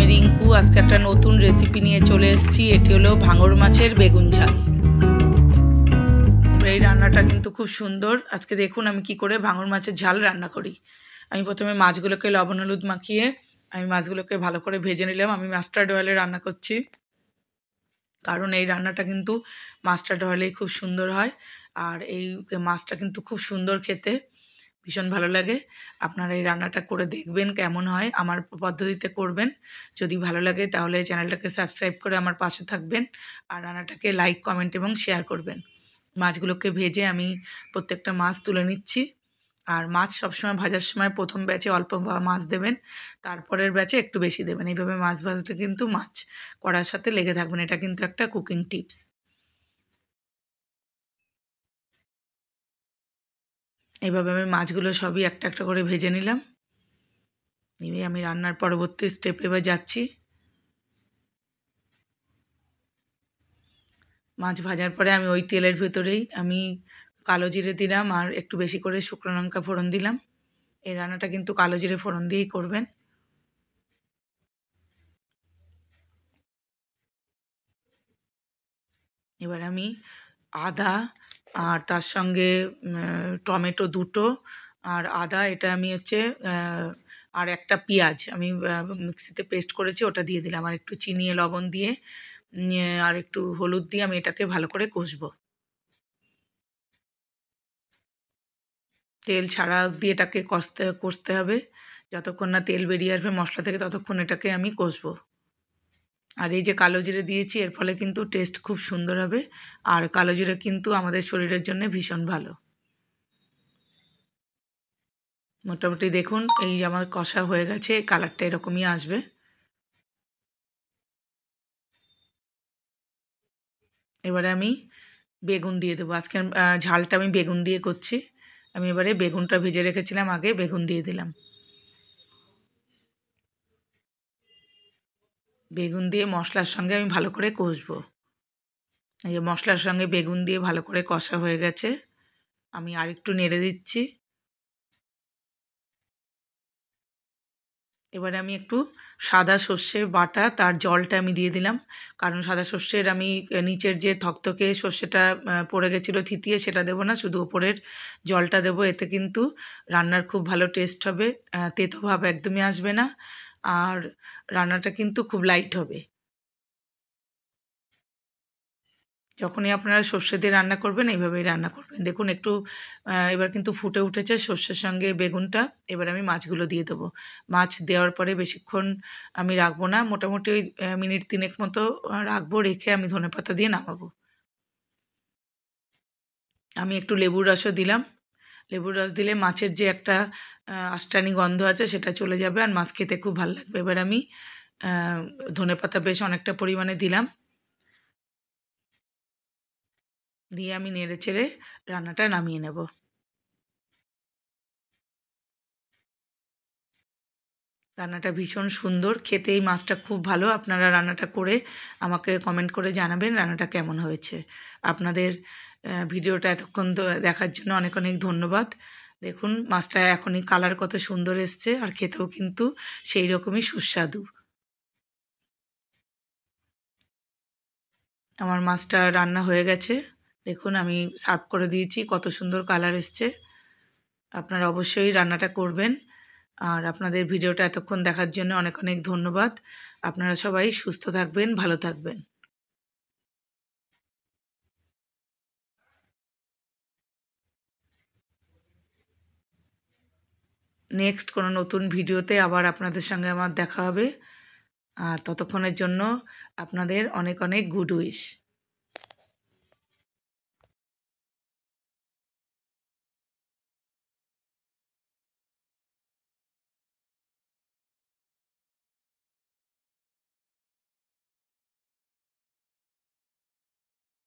আমি রিঙ্কু। আজকে একটা নতুন রেসিপি নিয়ে চলে এসেছি। এটি হলো ভাঙর মাছের বেগুন ঝাল। এই রান্নাটা কিন্তু খুব সুন্দর। আজকে দেখুন আমি কি করে ভাঙর মাছের ঝাল রান্না করি। আমি প্রথমে মাছগুলোকে লবণ হলুদ মাখিয়ে আমি মাছগুলোকে ভালো করে ভেজে নিলাম। আমি মাস্টার্ড অয়েলে রান্না করছি, কারণ এই রান্নাটা কিন্তু মাস্টার্ড অয়েলেই খুব সুন্দর হয়। আর এই মাছটা কিন্তু খুব সুন্দর খেতে, ভীষণ ভালো লাগে। আপনারা এই রান্নাটা করে দেখবেন কেমন হয়, আমার পদ্ধতিতে করবেন। যদি ভালো লাগে তাহলে চ্যানেলটাকে সাবস্ক্রাইব করে আমার পাশে থাকবেন, আর রান্নাটাকে লাইক কমেন্ট এবং শেয়ার করবেন। মাছগুলোকে ভেজে আমি প্রত্যেকটা মাছ তুলে নিচ্ছি। আর মাছ সবসময় ভাজার সময় প্রথম ব্যাচে অল্প মাছ দেবেন, তারপরের ব্যাচে একটু বেশি দেবেন। এইভাবে মাছ ভাজতে কিন্তু মাছ কড়ার সাথে লেগে থাকবেন, এটা কিন্তু একটা কুকিং টিপস। এইভাবে আমি মাছগুলো সবই একটা একটা করে ভেজে নিলাম। নিয়ে আমি রান্নার পরবর্তী স্টেপে এবার যাচ্ছি। মাছ ভাজার পরে আমি ওই তেলের ভেতরেই আমি কালো জিরে দিলাম আর একটু বেশি করে শুকনো লঙ্কা ফোড়ন দিলাম। এই রান্নাটা কিন্তু কালো জিরে ফোড়ন দিয়েই করবেন। এবার আমি আদা আর তার সঙ্গে টমেটো দুটো আর আদা, এটা আমি হচ্ছে আর একটা পেঁয়াজ আমি মিক্সিতে পেস্ট করেছি, ওটা দিয়ে দিলাম। আর একটু চিনি লবণ দিয়ে আর একটু হলুদ দিয়ে আমি এটাকে ভালো করে কষবো। তেল ছাড়া অবধি এটাকে কষতে হবে। যতক্ষণ না তেল বেরিয়ে আসবে মশলা থেকে ততক্ষণ এটাকে আমি কষবো। আর এই যে কালো জিরে দিয়েছি এর ফলে কিন্তু টেস্ট খুব সুন্দর হবে। আর কালো জিরে কিন্তু আমাদের শরীরের জন্য ভীষণ ভালো। মোটামুটি দেখুন এই যে আমার কষা হয়ে গেছে, কালারটা এরকমই আসবে। এবারে আমি বেগুন দিয়ে দেবো। আজকের ঝালটা আমি বেগুন দিয়ে করছি। আমি এবারে বেগুনটা ভেজে রেখেছিলাম আগে, বেগুন দিয়ে দিলাম। বেগুন দিয়ে মশলার সঙ্গে আমি ভালো করে কষবো। এই যে মশলার সঙ্গে বেগুন দিয়ে ভালো করে কষা হয়ে গেছে, আমি আরেকটু নেড়ে দিচ্ছি। এবারে আমি একটু সাদা সর্ষে বাটা তার জলটা আমি দিয়ে দিলাম, কারণ সাদা সর্ষের আমি নিচের যে থকথকে সর্ষেটা পড়ে গেছিলো থিতিয়ে, সেটা দেবো না, শুধু ওপরের জলটা দেবো। এতে কিন্তু রান্নার খুব ভালো টেস্ট হবে, তেতো ভাব একদমই আসবে না, আর রান্নাটা কিন্তু খুব লাইট হবে। যখনই আপনারা সর্ষে দিয়ে রান্না করবেন এইভাবেই রান্না করবেন। দেখুন একটু এবার কিন্তু ফুটে উঠেছে সর্ষের সঙ্গে বেগুনটা। এবার আমি মাছগুলো দিয়ে দেবো। মাছ দেওয়ার পরে বেশিক্ষণ আমি রাখবো না, মোটামুটি ওই মিনিট ৩ মতো রাখবো, রেখে আমি ধনেপাতা দিয়ে নামাবো। আমি একটু লেবুর রসও দিলাম। লেবুর রস দিলে মাছের যে একটা আষ্টানি গন্ধ আছে সেটা চলে যাবে, আর মাছ খেতে খুব ভালো লাগবে। এবার আমি ধনেপাতা বেশ অনেকটা পরিমাণে দিলাম, দিয়ে আমি নেড়ে চেড়ে রান্নাটা নামিয়ে নেব। রান্নাটা ভীষণ সুন্দর খেতে, এই মাছটা খুব ভালো। আপনারা রান্নাটা করে আমাকে কমেন্ট করে জানাবেন রান্নাটা কেমন হয়েছে। আপনাদের ভিডিওটা এতক্ষণ দেখার জন্য অনেক অনেক ধন্যবাদ। দেখুন মাছটা এখনই কালার কত সুন্দর এসছে, আর খেতেও কিন্তু সেই রকমই সুস্বাদু। আমার মাছটা রান্না হয়ে গেছে, দেখুন আমি সার্ভ করে দিয়েছি, কত সুন্দর কালার এসছে। আপনারা অবশ্যই রান্নাটা করবেন। আর আপনাদের ভিডিওটা এতক্ষণ দেখার জন্য অনেক অনেক ধন্যবাদ। আপনারা সবাই সুস্থ থাকবেন, ভালো থাকবেন। নেক্সট কোনো নতুন ভিডিওতে আবার আপনাদের সঙ্গে আমার দেখা হবে। আর ততক্ষণের জন্য আপনাদের অনেক অনেক গুড উইশ।